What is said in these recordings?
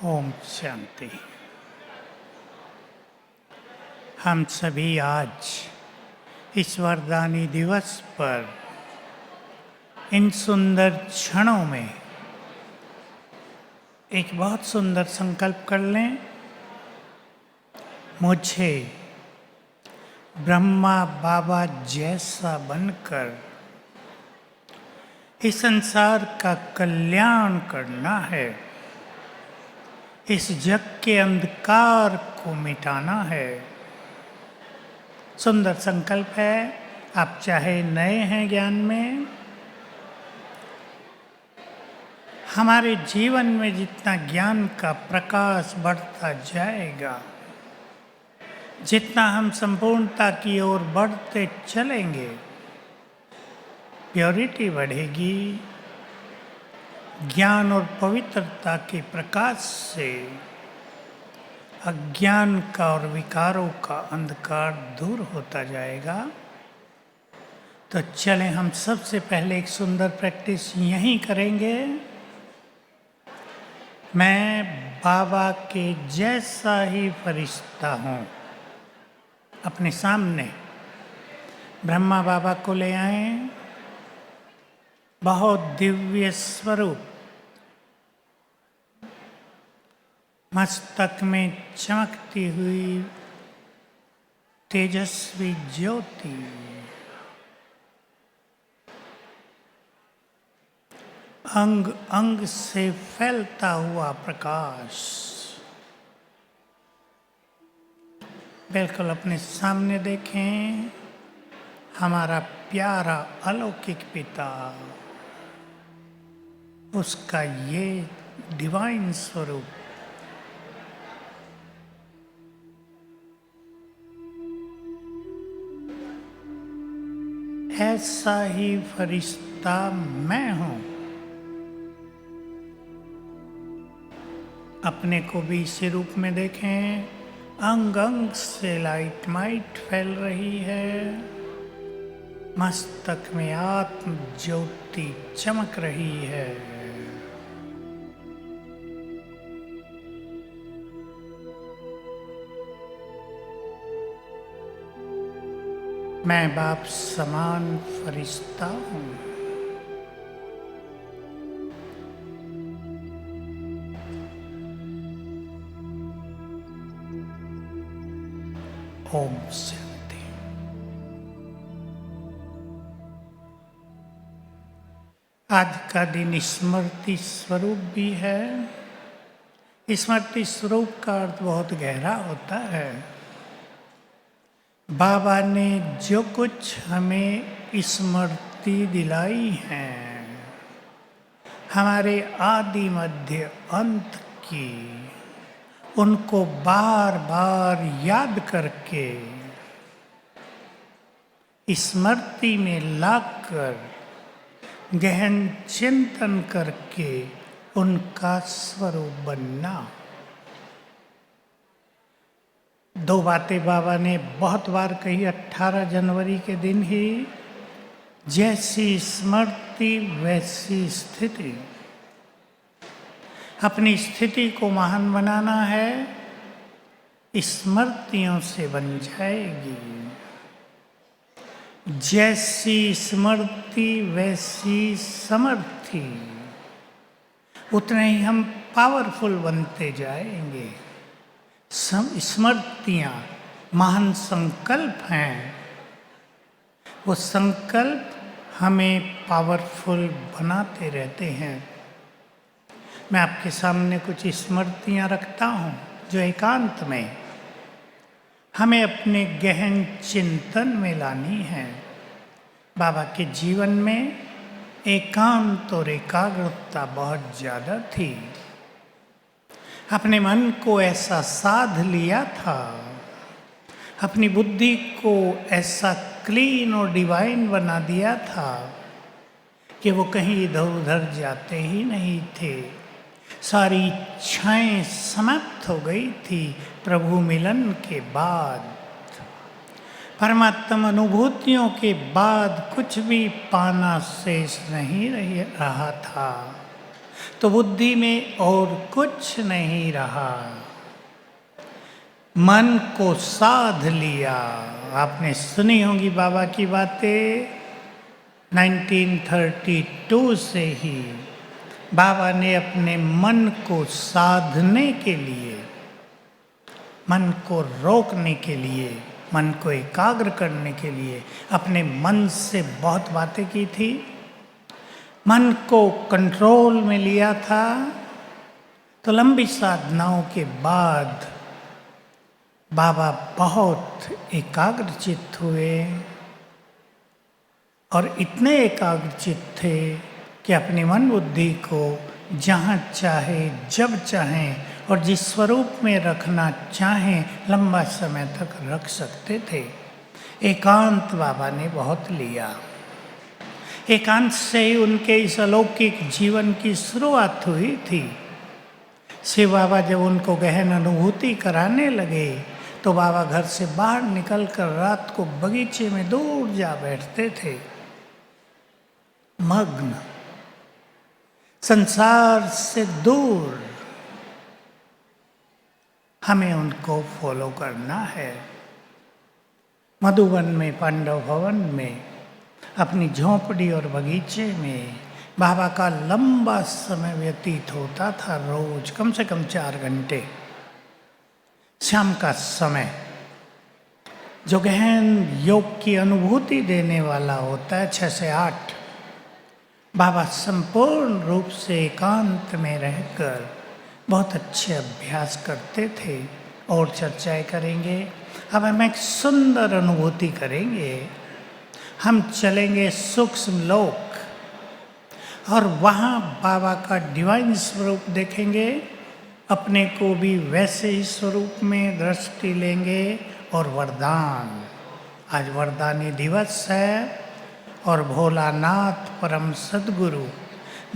ओम शांति। हम सभी आज इस वरदानी दिवस पर इन सुंदर क्षणों में एक बहुत सुंदर संकल्प कर लें। मुझे ब्रह्मा बाबा जैसा बनकर इस संसार का कल्याण करना है, इस जग के अंधकार को मिटाना है। सुंदर संकल्प है। आप चाहे नए हैं ज्ञान में, हमारे जीवन में जितना ज्ञान का प्रकाश बढ़ता जाएगा, जितना हम संपूर्णता की ओर बढ़ते चलेंगे, प्योरिटी बढ़ेगी। ज्ञान और पवित्रता के प्रकाश से अज्ञान का और विकारों का अंधकार दूर होता जाएगा। तो चलें हम सबसे पहले एक सुंदर प्रैक्टिस यहीं करेंगे। मैं बाबा के जैसा ही फरिश्ता हूँ। अपने सामने ब्रह्मा बाबा को ले आएं। बहुत दिव्य स्वरूप, मस्तक में चमकती हुई तेजस्वी ज्योति, अंग अंग से फैलता हुआ प्रकाश बिल्कुल अपने सामने देखें। हमारा प्यारा अलौकिक पिता, उसका ये डिवाइन स्वरूप ऐसा ही फरिश्ता मैं हूं। अपने को भी इसी रूप में देखें। अंग अंग से लाइट माइट फैल रही है। मस्तक में आत्म ज्योति चमक रही है। मैं बाप समान फरिश्ता हूँ। ओम शांति। आज का दिन स्मृति स्वरूप भी है। स्मृति स्वरूप का अर्थ बहुत गहरा होता है। बाबा ने जो कुछ हमें स्मृति दिलाई है, हमारे आदि मध्य अंत की, उनको बार बार याद करके स्मृति में लाकर गहन चिंतन करके उनका स्वरूप बनना। दो बातें बाबा ने बहुत बार कही 18 जनवरी के दिन ही। जैसी स्मृति वैसी स्थिति। अपनी स्थिति को महान बनाना है, स्मृतियों से बन जाएगी। जैसी स्मृति वैसी समर्थी। उतने ही हम पावरफुल बनते जाएंगे। स्मृतियाँ महान संकल्प हैं। वो संकल्प हमें पावरफुल बनाते रहते हैं। मैं आपके सामने कुछ स्मृतियाँ रखता हूँ जो एकांत में हमें अपने गहन चिंतन में लानी है। बाबा के जीवन में एकांत और एकाग्रता बहुत ज़्यादा थी। अपने मन को ऐसा साध लिया था, अपनी बुद्धि को ऐसा क्लीन और डिवाइन बना दिया था कि वो कहीं इधर उधर जाते ही नहीं थे। सारी इच्छाएं समाप्त हो गई थी प्रभु मिलन के बाद। परमात्मा अनुभूतियों के बाद कुछ भी पाना शेष नहीं रहा था। तो बुद्धि में और कुछ नहीं रहा, मन को साध लिया। आपने सुनी होगी बाबा की बातें। 1932 से ही बाबा ने अपने मन को साधने के लिए, मन को रोकने के लिए, मन को एकाग्र करने के लिए अपने मन से बहुत बातें की थी, मन को कंट्रोल में लिया था। तो लंबी साधनाओं के बाद बाबा बहुत एकाग्रचित्त हुए और इतने एकाग्रचित्त थे कि अपनी मन बुद्धि को जहाँ चाहे, जब चाहें और जिस स्वरूप में रखना चाहें लंबा समय तक रख सकते थे। एकांत बाबा ने बहुत लिया। एकांत से ही उनके इस अलौकिक जीवन की शुरुआत हुई थी। शिव बाबा जब उनको गहन अनुभूति कराने लगे तो बाबा घर से बाहर निकलकर रात को बगीचे में दूर जा बैठते थे, मग्न, संसार से दूर। हमें उनको फॉलो करना है। मधुबन में, पांडव भवन में, अपनी झोंपड़ी और बगीचे में बाबा का लंबा समय व्यतीत होता था। रोज कम से कम 4 घंटे शाम का समय, जो गहन योग की अनुभूति देने वाला होता है, 6 से 8, बाबा संपूर्ण रूप से एकांत में रहकर बहुत अच्छे अभ्यास करते थे। और चर्चाएं करेंगे। अब हम एक सुंदर अनुभूति करेंगे। हम चलेंगे सूक्ष्म लोक और वहाँ बाबा का डिवाइन स्वरूप देखेंगे। अपने को भी वैसे ही स्वरूप में दृष्टि लेंगे। और वरदान, आज वरदानी दिवस है और भोलानाथ परम सद्गुरु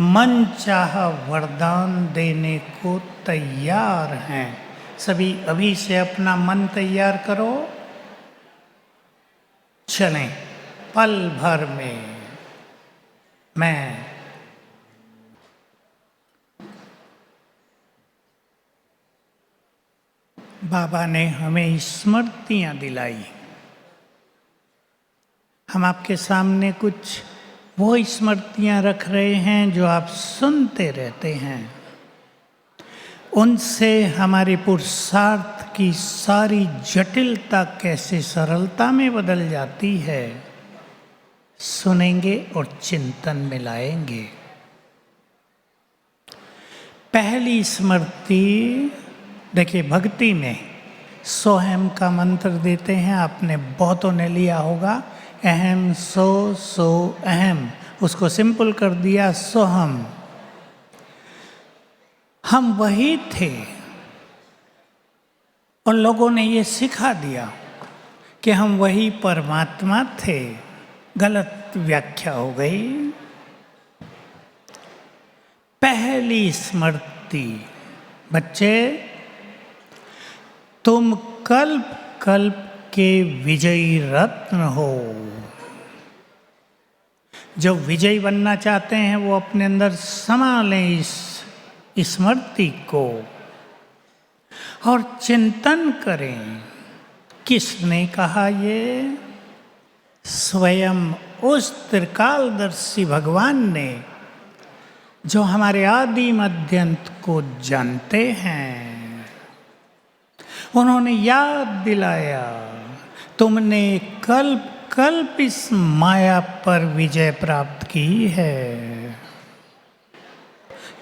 मन चाह वरदान देने को तैयार हैं। सभी अभी से अपना मन तैयार करो। चलें पल भर में। मैं बाबा ने हमें स्मृतियाँ दिलाई। हम आपके सामने कुछ वो स्मृतियाँ रख रहे हैं जो आप सुनते रहते हैं। उनसे हमारे पुरुषार्थ की सारी जटिलता कैसे सरलता में बदल जाती है, सुनेंगे और चिंतन में लाएंगे। पहली स्मृति देखिए, भक्ति में सोहम का मंत्र देते हैं। आपने बहुतों ने लिया होगा। अहम सो सो अहम, उसको सिंपल कर दिया सोहम। हम वही थे और लोगों ने ये सिखा दिया कि हम वही परमात्मा थे। गलत व्याख्या हो गई। पहली स्मृति, बच्चे तुम कल्प कल्प के विजयी रत्न हो। जो विजयी बनना चाहते हैं वो अपने अंदर समा लें इस स्मृति को और चिंतन करें। किसने कहा ये? स्वयं उस त्रिकालदर्शी भगवान ने, जो हमारे आदि मध्यंत को जानते हैं। उन्होंने याद दिलाया, तुमने कल्प कल्प इस माया पर विजय प्राप्त की है।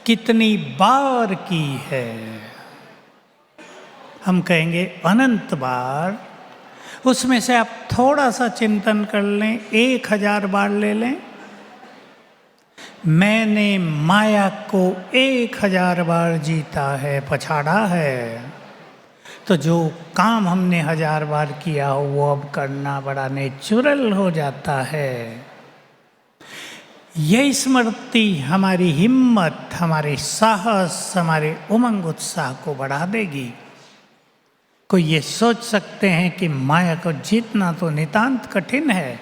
कितनी बार की है? हम कहेंगे अनंत बार। उसमें से आप थोड़ा सा चिंतन कर लें, 1000 बार ले लें। मैंने माया को 1000 बार जीता है, पछाड़ा है। तो जो काम हमने 1000 बार किया हो वो अब करना बड़ा नेचुरल हो जाता है। यही स्मृति हमारी हिम्मत, हमारे साहस, हमारे उमंग उत्साह को बढ़ा देगी। कोई ये सोच सकते हैं कि माया को जीतना तो नितांत कठिन है।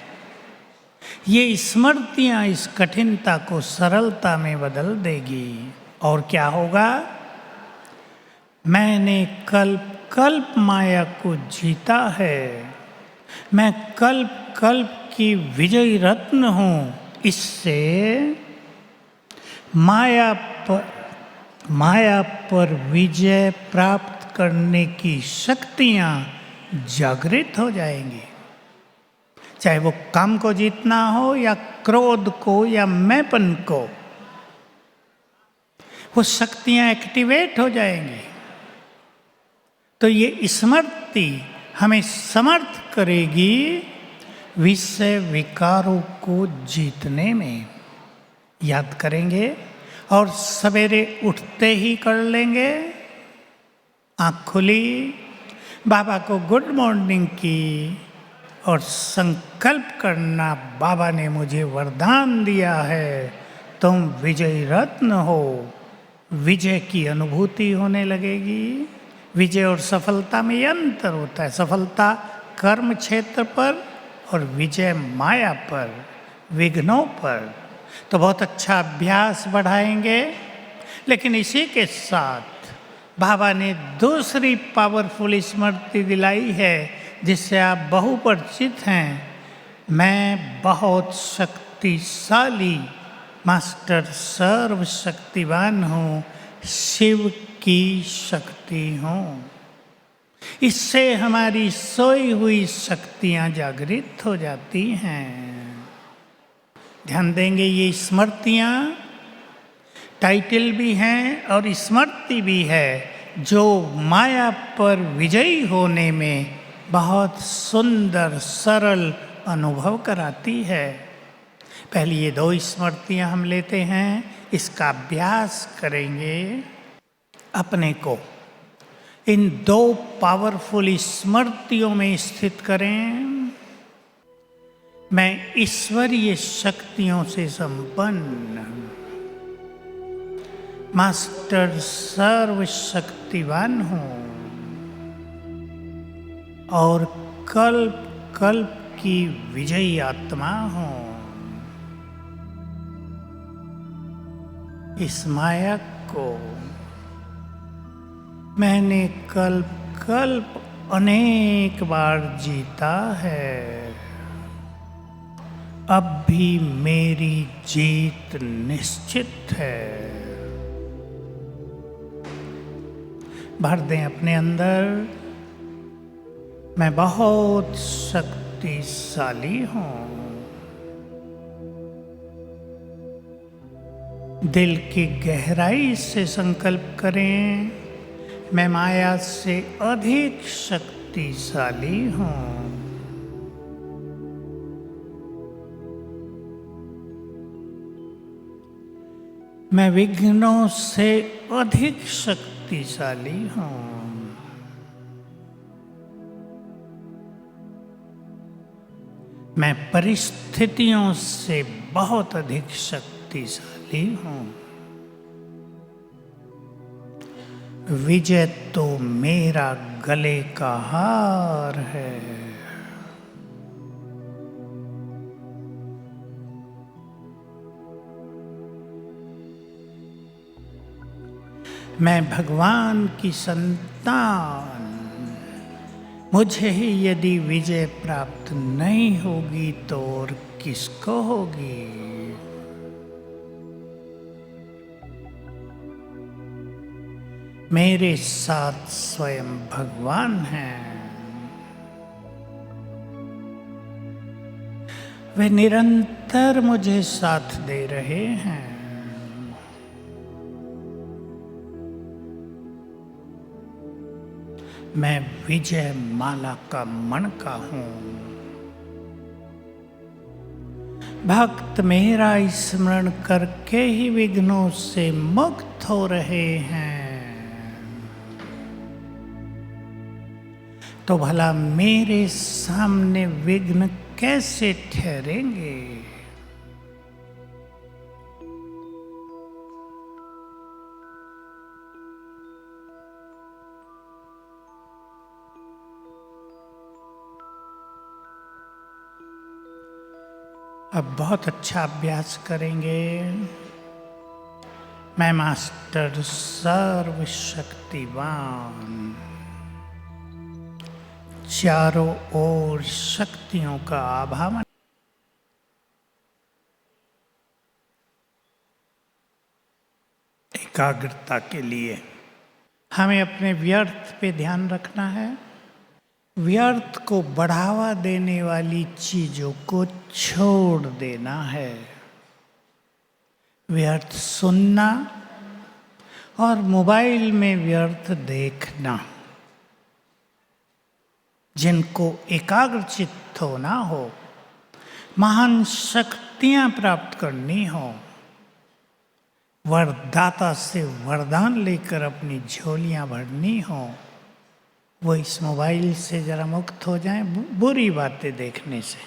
ये स्मृतियाँ इस कठिनता को सरलता में बदल देगी और क्या होगा? मैंने कल्प कल्प माया को जीता है, मैं कल्प कल्प की विजयी रत्न हूँ। इससे माया पर विजय प्राप्त करने की शक्तियाँ जागृत हो जाएंगी। चाहे वो काम को जीतना हो या क्रोध को या मैंपन को, वो शक्तियाँ एक्टिवेट हो जाएंगी। तो ये स्मृति हमें समर्थ करेगी विषय विकारों को जीतने में। याद करेंगे और सवेरे उठते ही कर लेंगे। आँख खुली, बाबा को गुड मॉर्निंग की और संकल्प करना, बाबा ने मुझे वरदान दिया है, तुम विजयी रत्न हो। विजय की अनुभूति होने लगेगी। विजय और सफलता में ये अंतर होता है, सफलता कर्म क्षेत्र पर और विजय माया पर, विघ्नों पर। तो बहुत अच्छा अभ्यास बढ़ाएंगे। लेकिन इसी के साथ बाबा ने दूसरी पावरफुल स्मृति दिलाई है जिससे आप बहुपरिचित हैं। मैं बहुत शक्तिशाली मास्टर सर्वशक्तिवान हूँ, शिव की शक्ति हूँ। इससे हमारी सोई हुई शक्तियाँ जागृत हो जाती हैं। ध्यान देंगे, ये स्मृतियाँ टाइटल भी हैं और स्मृति भी है जो माया पर विजयी होने में बहुत सुंदर सरल अनुभव कराती है। पहले ये दो स्मृतियाँ हम लेते हैं, इसका अभ्यास करेंगे। अपने को इन दो पावरफुल स्मृतियों में स्थित करें। मैं ईश्वरीय शक्तियों से संपन्न मास्टर सर्वशक्तिवान हूँ और कल्प कल्प की विजयी आत्मा हूँ। इस माया को मैंने कल्प कल्प अनेक बार जीता है, अब भी मेरी जीत निश्चित है। भर दें अपने अंदर, मैं बहुत शक्तिशाली हूँ। दिल की गहराई से संकल्प करें, मैं माया से अधिक शक्तिशाली हूँ। मैं विघ्नों से अधिक शक्तिशाली हूँ। मैं परिस्थितियों से बहुत अधिक शक्तिशाली हूँ। विजय तो मेरा गले का हार है। मैं भगवान की संतान, मुझे ही यदि विजय प्राप्त नहीं होगी तो और किसको होगी। मेरे साथ स्वयं भगवान हैं। वे निरंतर मुझे साथ दे रहे हैं। मैं विजय माला का मणका हूँ। भक्त मेरा स्मरण करके ही विघ्नों से मुक्त हो रहे हैं। तो भला मेरे सामने विघ्न कैसे ठहरेंगे। अब बहुत अच्छा अभ्यास करेंगे। मैं मास्टर सर्वशक्तिवान चारों ओर शक्तियों का आभावन एकाग्रता के लिए हमें अपने व्यर्थ पे ध्यान रखना है। व्यर्थ को बढ़ावा देने वाली चीजों को छोड़ देना है। व्यर्थ सुनना और मोबाइल में व्यर्थ देखना, जिनको एकाग्रचित्त होना हो, महान शक्तियां प्राप्त करनी हो, वरदाता से वरदान लेकर अपनी झोलियां भरनी हो, वो इस मोबाइल से जरा मुक्त हो जाएं बुरी बातें देखने से।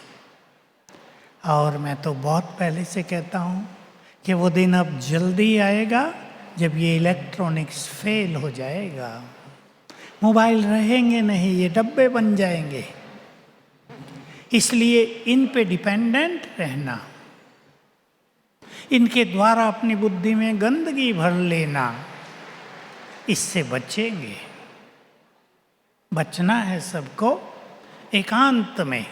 और मैं तो बहुत पहले से कहता हूँ कि वो दिन अब जल्दी आएगा जब ये इलेक्ट्रॉनिक्स फेल हो जाएगा। मोबाइल रहेंगे नहीं, ये डब्बे बन जाएंगे। इसलिए इन पे डिपेंडेंट रहना, इनके द्वारा अपनी बुद्धि में गंदगी भर लेना, इससे बचेंगे। बचना है सबको एकांत में।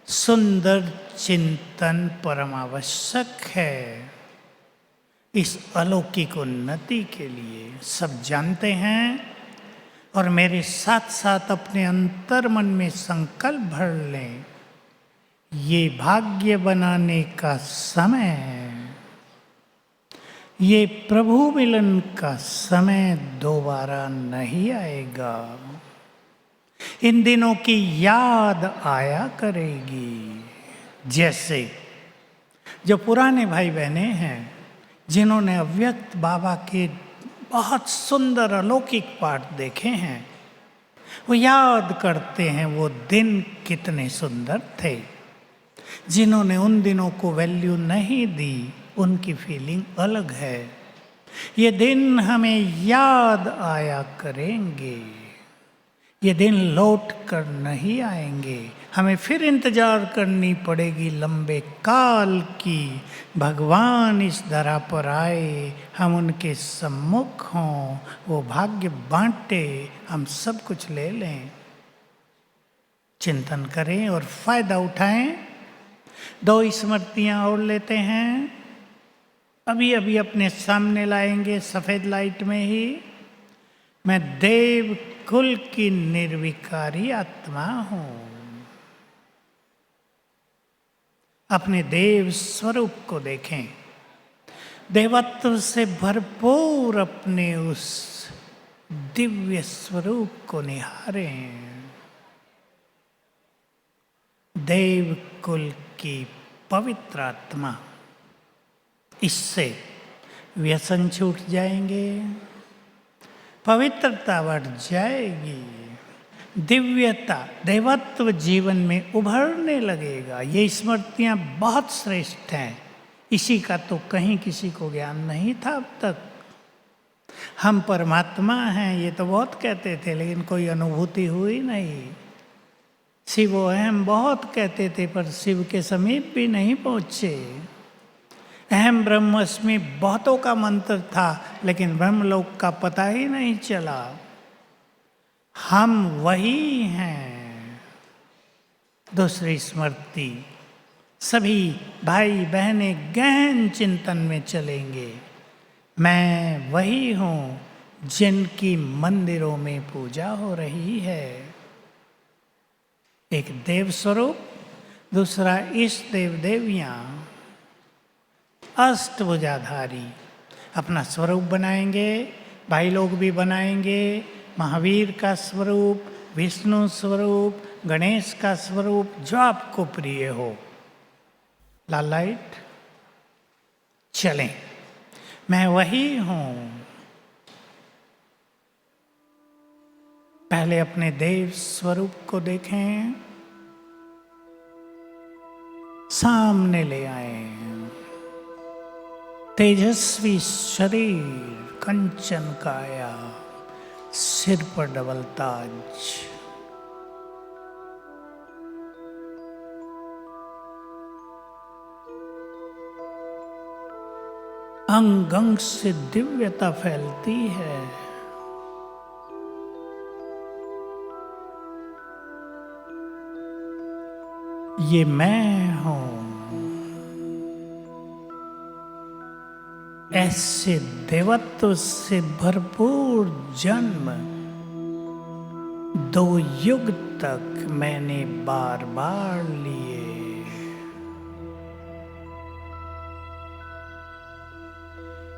सुंदर चिंतन परम आवश्यक है इस अलौकिक उन्नति के लिए। सब जानते हैं और मेरे साथ साथ अपने अंतर मन में संकल्प भर लें, ये भाग्य बनाने का समय है। ये प्रभु मिलन का समय दोबारा नहीं आएगा। इन दिनों की याद आया करेगी। जैसे जो पुराने भाई बहने हैं जिन्होंने अव्यक्त बाबा के बहुत सुंदर अलौकिक पाठ देखे हैं, वो याद करते हैं वो दिन कितने सुंदर थे। जिन्होंने उन दिनों को वैल्यू नहीं दी, उनकी फीलिंग अलग है। ये दिन हमें याद आया करेंगे। ये दिन लौट कर नहीं आएंगे। हमें फिर इंतजार करनी पड़ेगी लंबे काल की। भगवान इस धरा पर आए, हम उनके सम्मुख हों, वो भाग्य बांटे, हम सब कुछ ले लें। चिंतन करें और फायदा उठाएं। 2 स्मृतियां और लेते हैं, अभी अभी अपने सामने लाएंगे सफेद लाइट में ही। मैं देव कुल की निर्विकारी आत्मा हूं। अपने देव स्वरूप को देखें। देवत्व से भरपूर अपने उस दिव्य स्वरूप को निहारें। देव कुल की पवित्र आत्मा, इससे व्यसन छूट जाएंगे, पवित्रता बढ़ जाएगी, दिव्यता देवत्व जीवन में उभरने लगेगा। ये स्मृतियाँ बहुत श्रेष्ठ हैं। इसी का तो कहीं किसी को ज्ञान नहीं था अब तक। हम परमात्मा हैं ये तो बहुत कहते थे, लेकिन कोई अनुभूति हुई नहीं। शिवो अहम बहुत कहते थे, पर शिव के समीप भी नहीं पहुँचे। अहम ब्रह्मस्मि बहुतों का मंत्र था, लेकिन ब्रह्मलोक का पता ही नहीं चला। हम वही हैं। दूसरी स्मृति, सभी भाई बहनें गहन चिंतन में चलेंगे। मैं वही हूँ जिनकी मंदिरों में पूजा हो रही है। एक देव स्वरूप, दूसरा इष्ट देव देवियाँ, अष्टभुजाधारी अपना स्वरूप बनाएंगे। भाई लोग भी बनाएंगे महावीर का स्वरूप, विष्णु स्वरूप, गणेश का स्वरूप, जो आपको प्रिय हो। लाल लाइट, चलें। मैं वही हूँ। पहले अपने देव स्वरूप को देखें, सामने ले आए। तेजस्वी शरीर, कंचन काया, सिर पर डबल ताज। अंग अंग से दिव्यता फैलती है। ये मैं हूं। ऐसे देवत्व से भरपूर जन्म 2 युग तक मैंने बार बार लिए।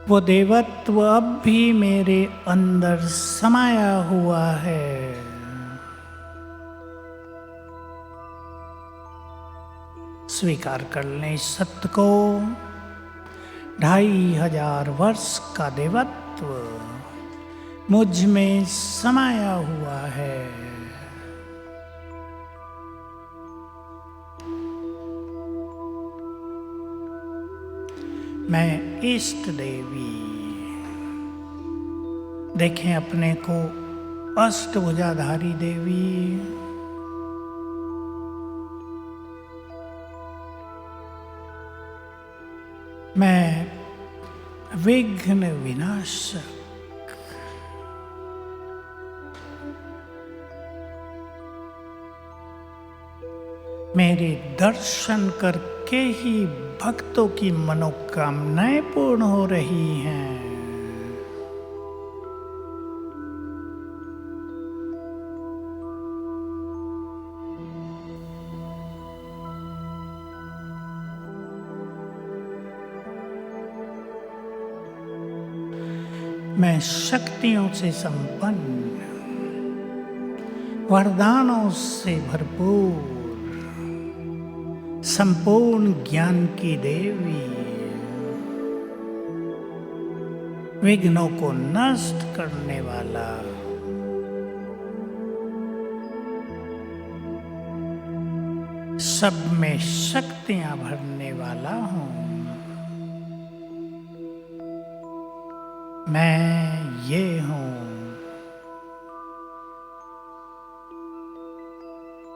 वो देवत्व अब भी मेरे अंदर समाया हुआ है। स्वीकार कर लें इस सत्य को। 2500 वर्ष का देवत्व मुझ में समाया हुआ है। मैं इष्ट देवी, देखें अपने को अष्टभुजाधारी देवी, मैं विघ्न विनाशक, मेरे दर्शन करके ही भक्तों की मनोकामनाएं पूर्ण हो रही हैं। मैं शक्तियों से संपन्न, वरदानों से भरपूर, संपूर्ण ज्ञान की देवी, विघ्नों को नष्ट करने वाला, सब में शक्तियां भरने वाला हूं। मैं ये हूं।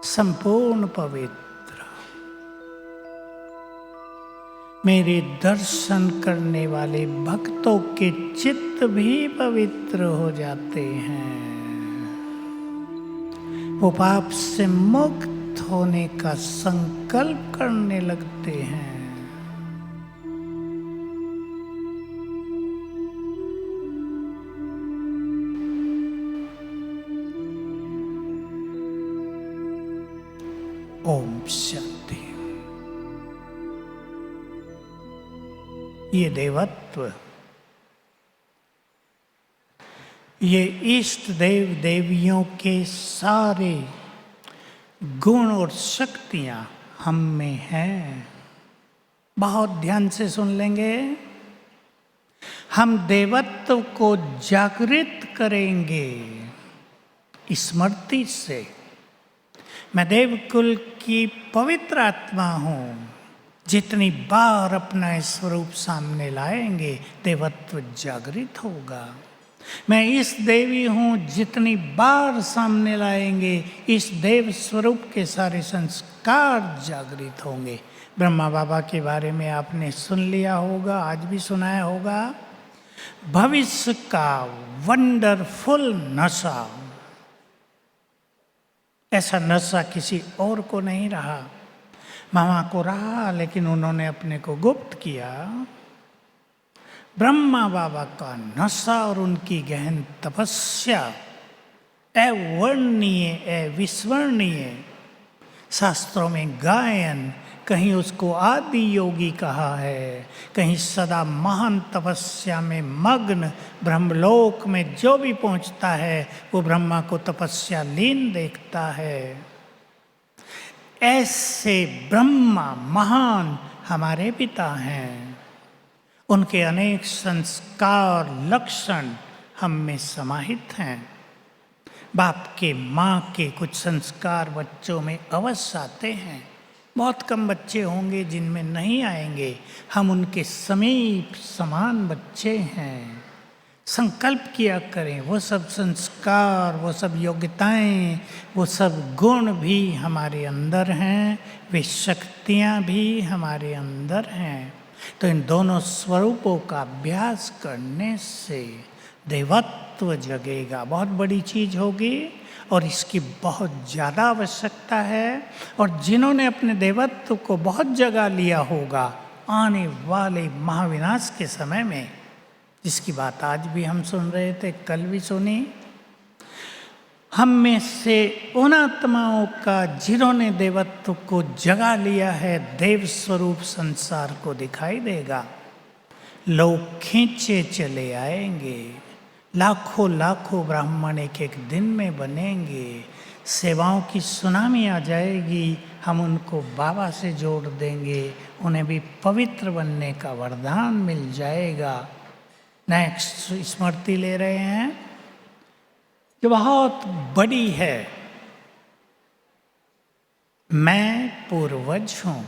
संपूर्ण पवित्र, मेरे दर्शन करने वाले भक्तों के चित्त भी पवित्र हो जाते हैं। वो पाप से मुक्त होने का संकल्प करने लगते हैं। ओम शांति। ये देवत्व, ये इष्ट देव देवियों के सारे गुण और शक्तियां हम में हैं। बहुत ध्यान से सुन लेंगे। हम देवत्व को जागृत करेंगे स्मृति से। मैं देवकुल की पवित्र आत्मा हूं। जितनी बार अपना स्वरूप सामने लाएंगे देवत्व जागृत होगा। मैं इस देवी हूं, जितनी बार सामने लाएंगे इस देव स्वरूप के सारे संस्कार जागृत होंगे। ब्रह्मा बाबा के बारे में आपने सुन लिया होगा, आज भी सुनाया होगा। भविष्य का वंडरफुल नशा, ऐसा नशा किसी और को नहीं रहा। मामा को रहा, लेकिन उन्होंने अपने को गुप्त किया। ब्रह्मा बाबा का नशा और उनकी गहन तपस्या अवर्णनीय, अविस्मरणीय। शास्त्रों में गायन, कहीं उसको आदि योगी कहा है, कहीं सदा महान तपस्या में मग्न ब्रह्मलोक में जो भी पहुंचता है वो ब्रह्मा को तपस्या लीन देखता है। ऐसे ब्रह्मा महान हमारे पिता हैं। उनके अनेक संस्कार लक्षण हम में समाहित हैं। बाप के माँ के कुछ संस्कार बच्चों में अवश्य आते हैं। बहुत कम बच्चे होंगे जिनमें नहीं आएंगे। हम उनके समीप समान बच्चे हैं। संकल्प किया करें, वो सब संस्कार, वो सब योग्यताएं, वो सब गुण भी हमारे अंदर हैं, वे शक्तियाँ भी हमारे अंदर हैं। तो इन दोनों स्वरूपों का अभ्यास करने से देवत्व जगेगा, बहुत बड़ी चीज होगी और इसकी बहुत ज़्यादा आवश्यकता है। और जिन्होंने अपने देवत्व को बहुत जगा लिया होगा आने वाले महाविनाश के समय में, जिसकी बात आज भी हम सुन रहे थे, कल भी सुनी, हम में से उन आत्माओं का जिन्होंने देवत्व को जगा लिया है, देव स्वरूप संसार को दिखाई देगा। लोग खींचे चले आएंगे, लाखों लाखों ब्राह्मण एक एक दिन में बनेंगे, सेवाओं की सुनामी आ जाएगी, हम उनको बाबा से जोड़ देंगे, उन्हें भी पवित्र बनने का वरदान मिल जाएगा। नेक्स्ट स्मृति ले रहे हैं जो बहुत बड़ी है। मैं पूर्वज हूं।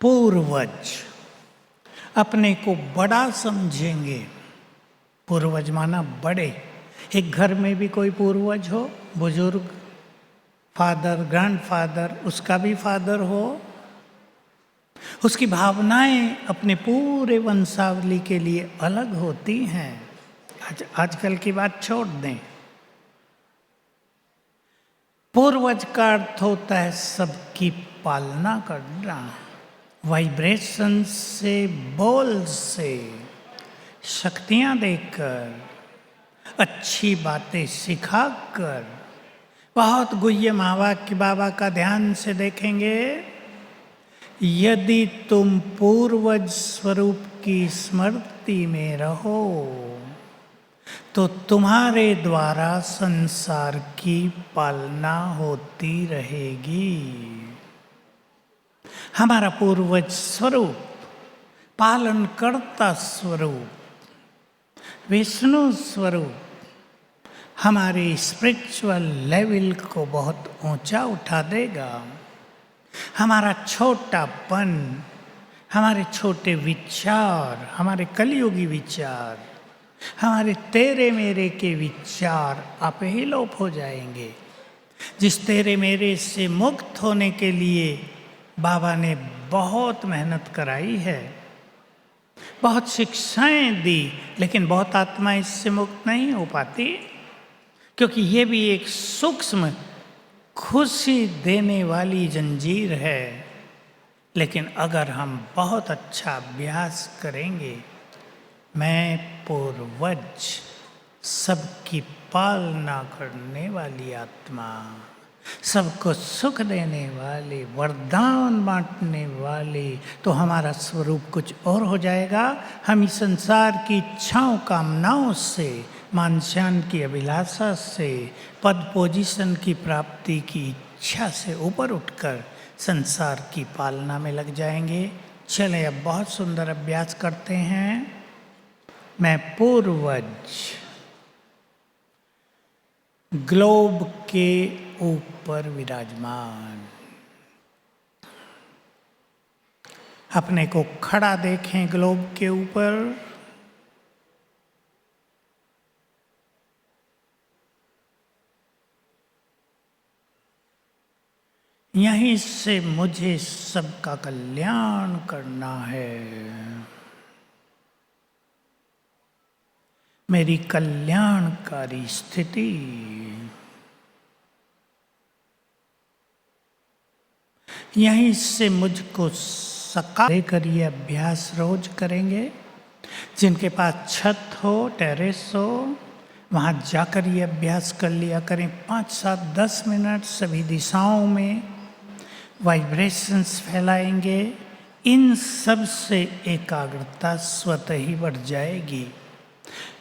पूर्वज अपने को बड़ा समझेंगे। पूर्वज माना बड़े। एक घर में भी कोई पूर्वज हो, बुजुर्ग, फादर, ग्रैंडफादर, उसका भी फादर हो, उसकी भावनाएं अपने पूरे वंशावली के लिए अलग होती हैं। आजकल की बात छोड़ दें। पूर्वज का अर्थ होता है सबकी पालना करना, वाइब्रेशन से, बोल से, शक्तियां देकर, अच्छी बातें सिखाकर। बहुत गुह्यम वाक्य बाबा का ध्यान से देखेंगे। यदि तुम पूर्वज स्वरूप की स्मृति में रहो तो तुम्हारे द्वारा संसार की पालना होती रहेगी। हमारा पूर्वज स्वरूप, पालनकर्ता स्वरूप, विष्णु स्वरूप हमारे स्पिरिचुअल लेवल को बहुत ऊंचा उठा देगा। हमारा छोटापन, हमारे छोटे विचार, हमारे कलयुगी विचार, हमारे तेरे मेरे के विचार आप ही लोप हो जाएंगे। जिस तेरे मेरे से मुक्त होने के लिए बाबा ने बहुत मेहनत कराई है, बहुत शिक्षाएं दी, लेकिन बहुत आत्मा इससे मुक्त नहीं हो पाती, क्योंकि ये भी एक सूक्ष्म खुशी देने वाली जंजीर है। लेकिन अगर हम बहुत अच्छा अभ्यास करेंगे, मैं पूर्वज, सबकी पालना करने वाली आत्मा, सबको सुख देने वाले, वरदान बांटने वाले, तो हमारा स्वरूप कुछ और हो जाएगा। हम इस संसार की इच्छाओं, कामनाओं से, मानस्यान की अभिलाषा से, पद पोजीशन की प्राप्ति की इच्छा से ऊपर उठकर संसार की पालना में लग जाएंगे। चलें अब बहुत सुंदर अभ्यास करते हैं। मैं पूर्वज, ग्लोब के ऊपर विराजमान, अपने को खड़ा देखें ग्लोब के ऊपर। यहीं से मुझे सबका कल्याण करना है। मेरी कल्याणकारी स्थिति, यहीं से मुझको देकर ये अभ्यास रोज करेंगे। जिनके पास छत हो, टेरेस हो, वहाँ जाकर ये अभ्यास कर लिया करें। 5, 7, 10 मिनट सभी दिशाओं में वाइब्रेशंस फैलाएंगे। इन सब से एकाग्रता स्वतः ही बढ़ जाएगी।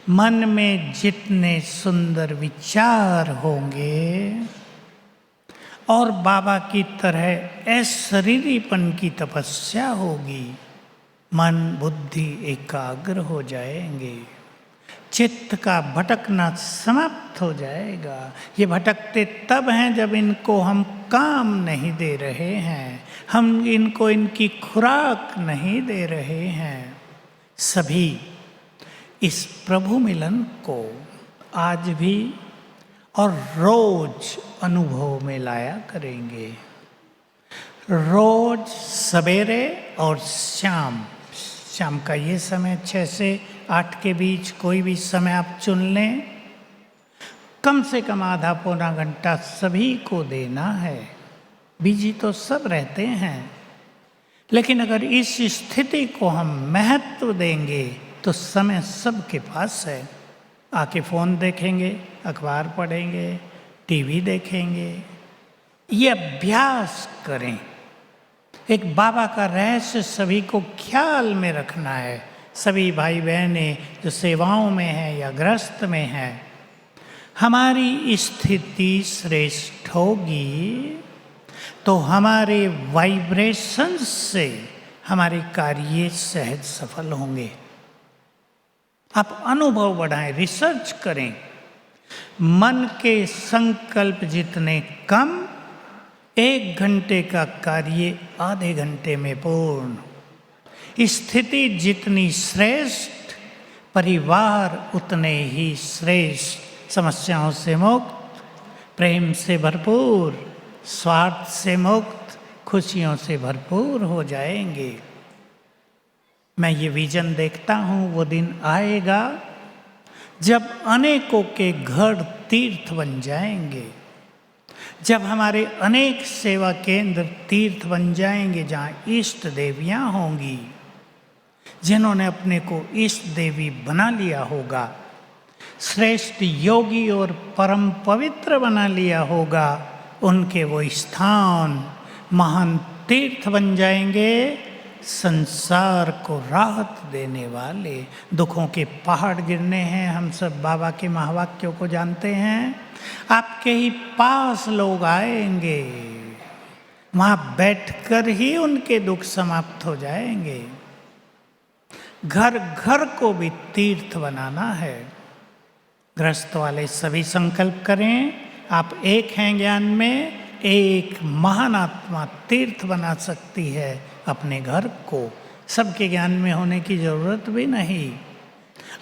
मन में जितने सुंदर विचार होंगे और बाबा की तरह अशरीरीपन की तपस्या होगी, मन बुद्धि एकाग्र हो जाएंगे। चित्त का भटकना समाप्त हो जाएगा। ये भटकते तब हैं जब इनको हम काम नहीं दे रहे हैं, हम इनको इनकी खुराक नहीं दे रहे हैं। सभी इस प्रभु मिलन को आज भी और रोज अनुभव में लाया करेंगे। रोज सवेरे और शाम का ये समय 6 से 8 के बीच कोई भी समय आप चुन लें, कम से कम आधा पौना घंटा सभी को देना है। बिजी तो सब रहते हैं, लेकिन अगर इस स्थिति को हम महत्व देंगे तो समय सबके पास है। आके फ़ोन देखेंगे, अखबार पढ़ेंगे, टीवी देखेंगे। ये अभ्यास करें। एक बाबा का रहस्य सभी को ख्याल में रखना है। सभी भाई बहनें जो सेवाओं में हैं या गृहस्थ में हैं, हमारी स्थिति श्रेष्ठ होगी तो हमारे वाइब्रेशंस से हमारे कार्य सहज सफल होंगे। आप अनुभव बढ़ाएं, रिसर्च करें। मन के संकल्प जितने कम, 1 घंटे का कार्य आधे घंटे में पूर्ण। स्थिति जितनी श्रेष्ठ, परिवार उतने ही श्रेष्ठ। समस्याओं से मुक्त, प्रेम से भरपूर, स्वार्थ से मुक्त, खुशियों से भरपूर हो जाएंगे। मैं ये विजन देखता हूँ, वो दिन आएगा जब अनेकों के घर तीर्थ बन जाएंगे, जब हमारे अनेक सेवा केंद्र तीर्थ बन जाएंगे, जहाँ इष्ट देवियाँ होंगी। जिन्होंने अपने को इष्ट देवी बना लिया होगा, श्रेष्ठ योगी और परम पवित्र बना लिया होगा, उनके वो स्थान महान तीर्थ बन जाएंगे, संसार को राहत देने वाले। दुखों के पहाड़ गिरने हैं, हम सब बाबा के महावाक्यों को जानते हैं। आपके ही पास लोग आएंगे, वहाँ बैठकर ही उनके दुख समाप्त हो जाएंगे। घर घर को भी तीर्थ बनाना है। गृहस्थ वाले सभी संकल्प करें। आप एक हैं ज्ञान में, एक महान आत्मा तीर्थ बना सकती है अपने घर को। सबके ज्ञान में होने की जरूरत भी नहीं।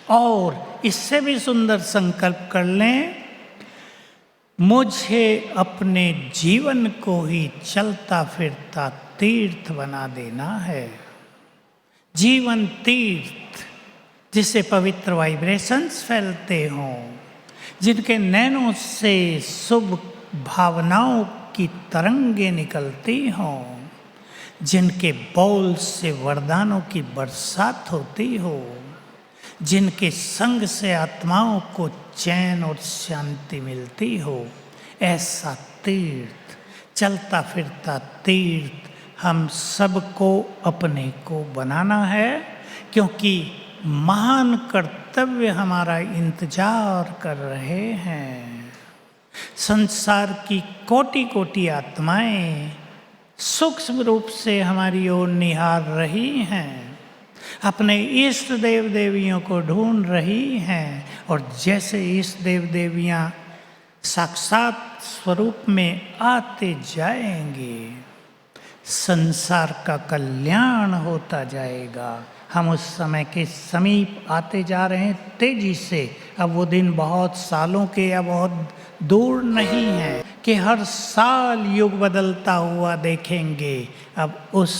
और इससे भी सुंदर संकल्प कर लें, मुझे अपने जीवन को ही चलता फिरता तीर्थ बना देना है। जीवन तीर्थ, जिससे पवित्र वाइब्रेशंस फैलते हों, जिनके नैनों से शुभ भावनाओं की तरंगे निकलती हों, जिनके बोल से वरदानों की बरसात होती हो, जिनके संग से आत्माओं को चैन और शांति मिलती हो, ऐसा तीर्थ, चलता फिरता तीर्थ हम सबको अपने को बनाना है। क्योंकि महान कर्तव्य हमारा इंतजार कर रहे हैं। संसार की कोटि कोटि आत्माएं सूक्ष्म रूप से हमारी ओर निहार रही हैं, अपने इष्ट देव देवियों को ढूंढ रही हैं। और जैसे इष्ट देव देवियाँ साक्षात स्वरूप में आते जाएंगे, संसार का कल्याण होता जाएगा। हम उस समय के समीप आते जा रहे हैं तेजी से। अब वो दिन बहुत सालों के या बहुत दूर नहीं है कि हर साल युग बदलता हुआ देखेंगे। अब उस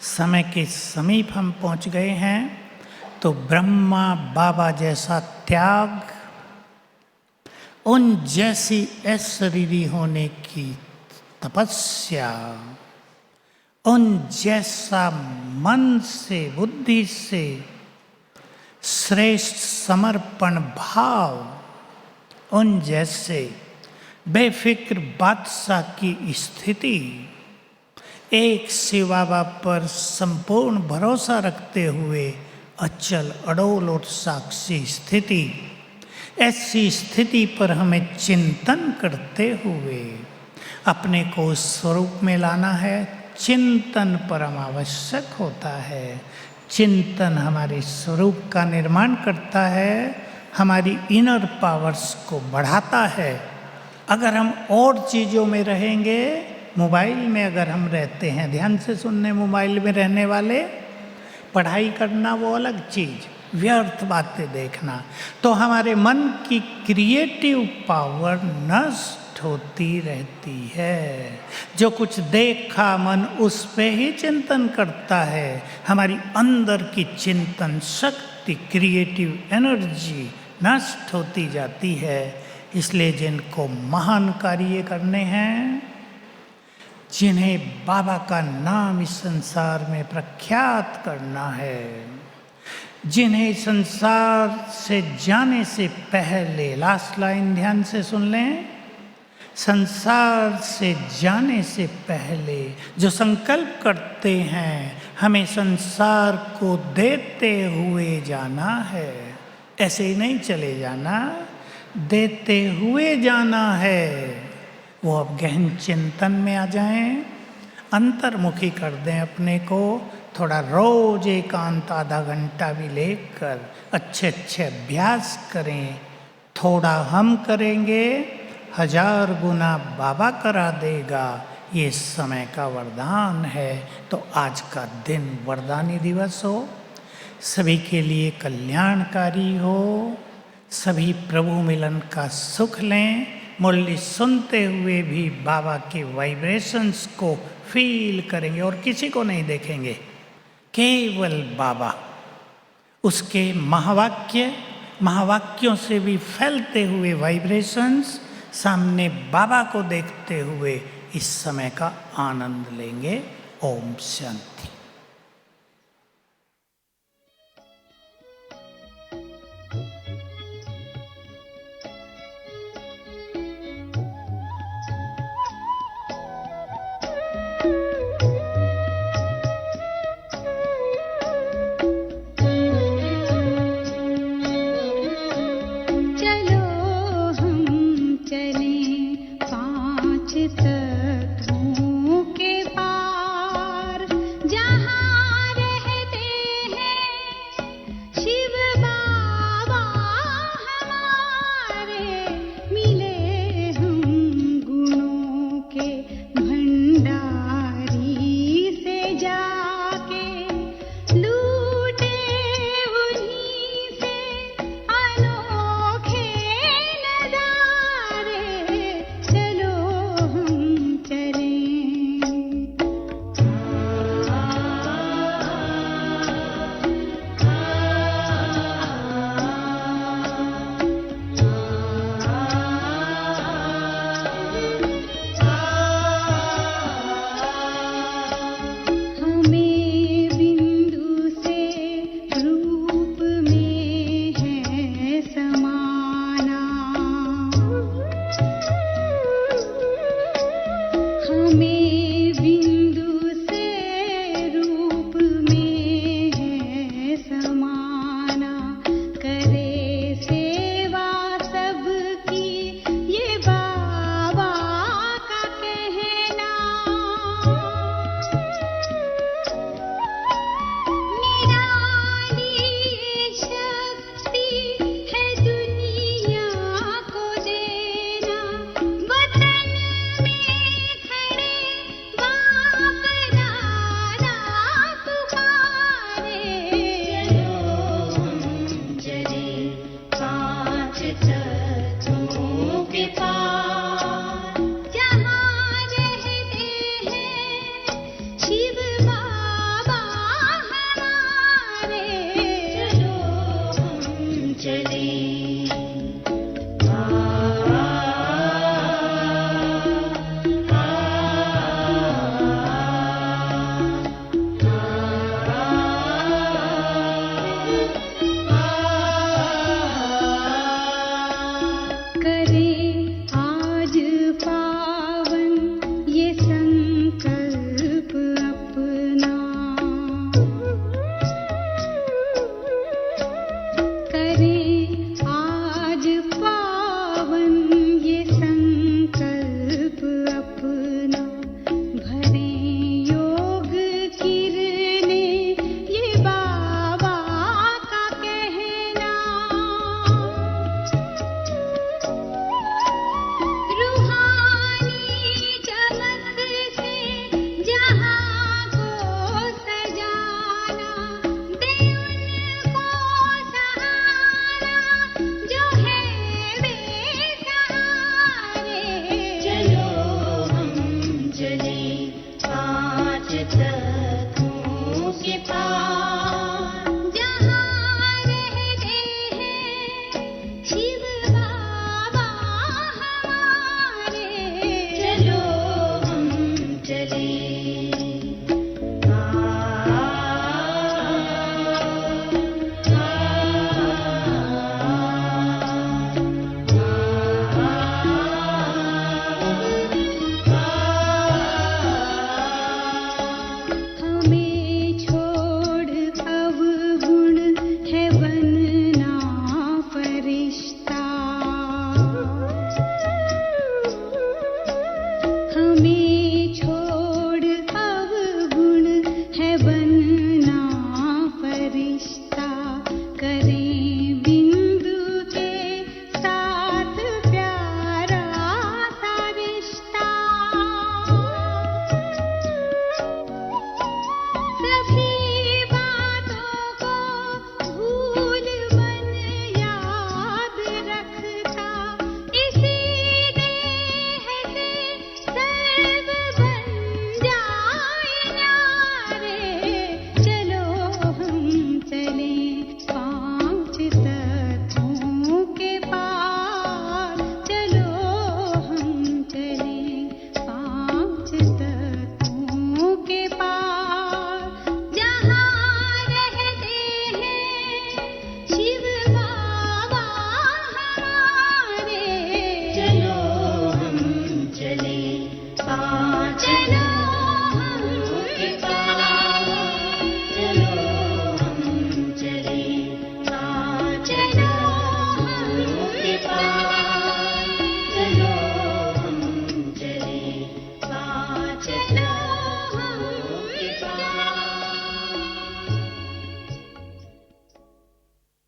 समय के समीप हम पहुंच गए हैं। तो ब्रह्मा बाबा जैसा त्याग, उन जैसी अशरीरी होने की तपस्या, उन जैसा मन से बुद्धि से श्रेष्ठ समर्पण भाव, उन जैसे बेफिक्र बादशाह की स्थिति, एक शिव बाबा पर संपूर्ण भरोसा रखते हुए अचल अडोल और साक्षी स्थिति, ऐसी स्थिति पर हमें चिंतन करते हुए अपने को उस स्वरूप में लाना है। चिंतन परम आवश्यक होता है। चिंतन हमारे स्वरूप का निर्माण करता है, हमारी इनर पावर्स को बढ़ाता है। अगर हम और चीज़ों में रहेंगे, मोबाइल में अगर हम रहते हैं, ध्यान से सुनने, मोबाइल में रहने वाले, पढ़ाई करना वो अलग चीज़, व्यर्थ बातें देखना, तो हमारे मन की क्रिएटिव पावर नष्ट होती रहती है। जो कुछ देखा मन उस पे ही चिंतन करता है, हमारी अंदर की चिंतन शक्ति, क्रिएटिव एनर्जी नष्ट होती जाती है। इसलिए जिनको महान कार्य करने हैं, जिन्हें बाबा का नाम इस संसार में प्रख्यात करना है, जिन्हें संसार से जाने से पहले, लास्ट लाइन ध्यान से सुन लें, संसार से जाने से पहले जो संकल्प करते हैं हमें संसार को देते हुए जाना है, ऐसे ही नहीं चले जाना, देते हुए जाना है। वो अब गहन चिंतन में आ जाएं, अंतर्मुखी कर दें अपने को, थोड़ा रोज एकांत आधा घंटा भी लेकर अच्छे अच्छे अभ्यास करें। थोड़ा हम करेंगे, 1000 गुना बाबा करा देगा, ये समय का वरदान है। तो आज का दिन वरदानी दिवस हो, सभी के लिए कल्याणकारी हो, सभी प्रभु मिलन का सुख लें। मुरली सुनते हुए भी बाबा के वाइब्रेशंस को फील करेंगे और किसी को नहीं देखेंगे, केवल बाबा। उसके महावाक्यों से भी फैलते हुए वाइब्रेशंस, सामने बाबा को देखते हुए इस समय का आनंद लेंगे। ओम शांति।